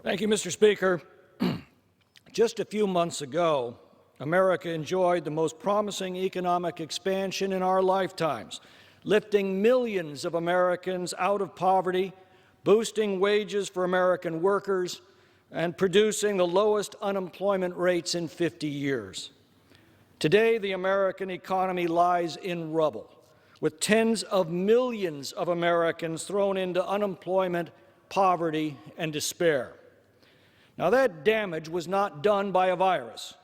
Thank you, Mr. Speaker. Just a few months ago, America enjoyed the most promising economic expansion in our lifetimes, lifting millions of Americans out of poverty, boosting wages for American workers, and producing the lowest unemployment rates in 50 years. Today, the American economy lies in rubble, with tens of millions of Americans thrown into unemployment, poverty, and despair. Now, that damage was not done by a virus.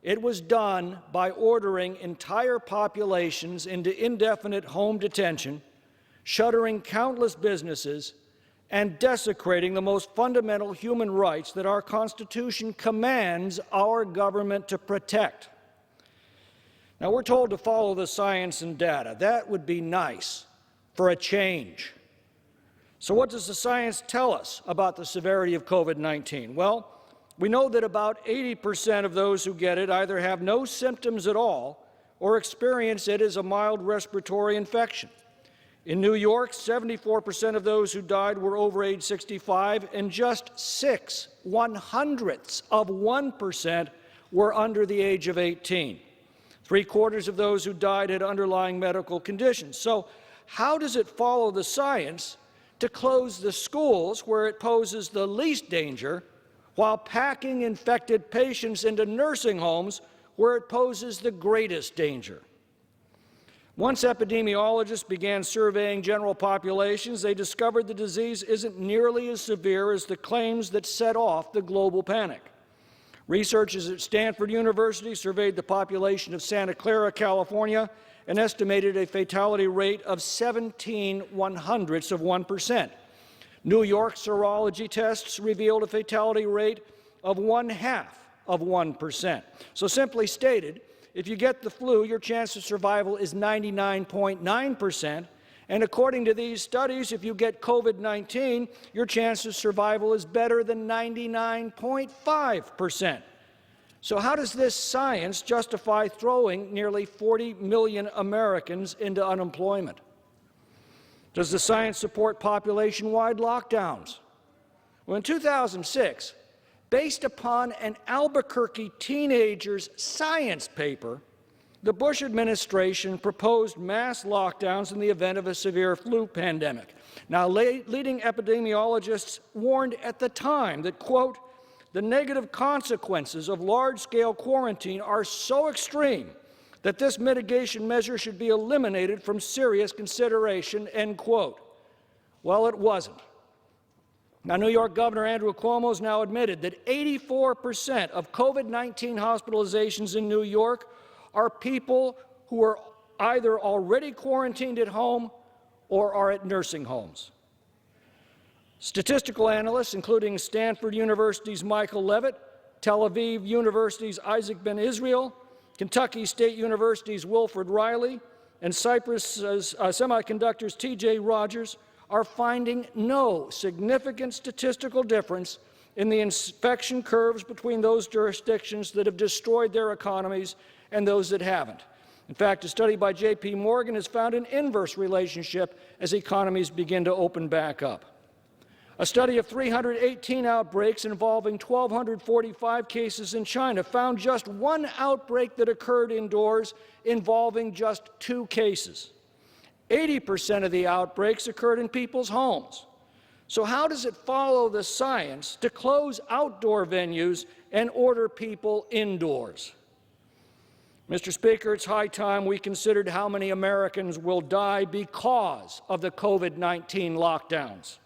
It was done by ordering entire populations into indefinite home detention, shuttering countless businesses, and desecrating the most fundamental human rights that our Constitution commands our government to protect. Now, we're told to follow the science and data. That would be nice for a change. So what does the science tell us about the severity of COVID-19? Well, we know that about 80% of those who get it either have no symptoms at all or experience it as a mild respiratory infection. In New York, 74% of those who died were over age 65, and just 0.06% were under the age of 18. Three-quarters of those who died had underlying medical conditions. So how does it follow the science to close the schools where it poses the least danger while packing infected patients into nursing homes where it poses the greatest danger? Once epidemiologists began surveying general populations, they discovered the disease isn't nearly as severe as the claims that set off the global panic. Researchers at Stanford University surveyed the population of Santa Clara, California, and estimated a fatality rate of 0.17%. New York serology tests revealed a fatality rate of 0.5%. So simply stated, if you get the flu, your chance of survival is 99.9%. And according to these studies, if you get COVID-19, your chance of survival is better than 99.5%. So how does this science justify throwing nearly 40 million Americans into unemployment? Does the science support population-wide lockdowns? Well, in 2006, based upon an Albuquerque teenager's science paper, the Bush administration proposed mass lockdowns in the event of a severe flu pandemic. Now, leading epidemiologists warned at the time that, quote, the negative consequences of large-scale quarantine are so extreme that this mitigation measure should be eliminated from serious consideration, end quote. Well, it wasn't. Now, New York Governor Andrew Cuomo has now admitted that 84% of COVID-19 hospitalizations in New York are people who are either already quarantined at home or are at nursing homes. Statistical analysts, including Stanford University's Michael Levitt, Tel Aviv University's Isaac Ben Israel, Kentucky State University's Wilfred Riley, and Cypress Semiconductor's T.J. Rogers, are finding no significant statistical difference in the infection curves between those jurisdictions that have destroyed their economies and those that haven't. In fact, a study by J.P. Morgan has found an inverse relationship as economies begin to open back up. A study of 318 outbreaks involving 1,245 cases in China found just one outbreak that occurred indoors involving just 2 cases. 80% of the outbreaks occurred in people's homes. So how does it follow the science to close outdoor venues and order people indoors? Mr. Speaker, it's high time we considered how many Americans will die because of the COVID-19 lockdowns.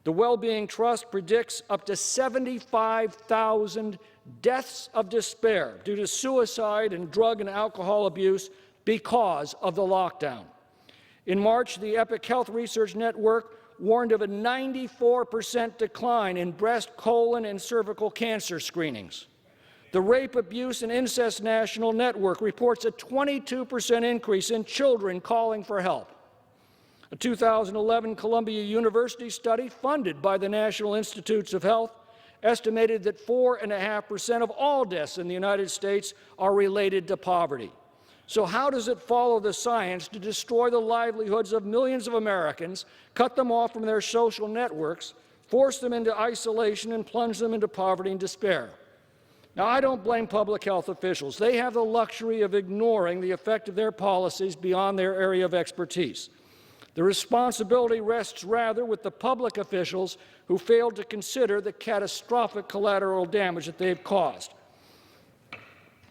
The Wellbeing Trust predicts up to 75,000 deaths of despair due to suicide and drug and alcohol abuse because of the lockdown. In March, the Epic Health Research Network warned of a 94% decline in breast, colon, and cervical cancer screenings. The Rape, Abuse, and Incest National Network reports a 22% increase in children calling for help. A 2011 Columbia University study funded by the National Institutes of Health estimated that 4.5% of all deaths in the United States are related to poverty. So how does it follow the science to destroy the livelihoods of millions of Americans, cut them off from their social networks, forced them into isolation, and plunged them into poverty and despair. Now, I don't blame public health officials. They have the luxury of ignoring the effect of their policies beyond their area of expertise. The responsibility rests rather with the public officials who failed to consider the catastrophic collateral damage that they've caused,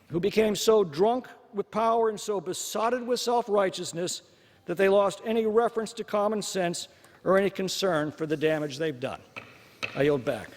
who became so drunk with power and so besotted with self-righteousness that they lost any reference to common sense or any concern for the damage they've done. I yield back.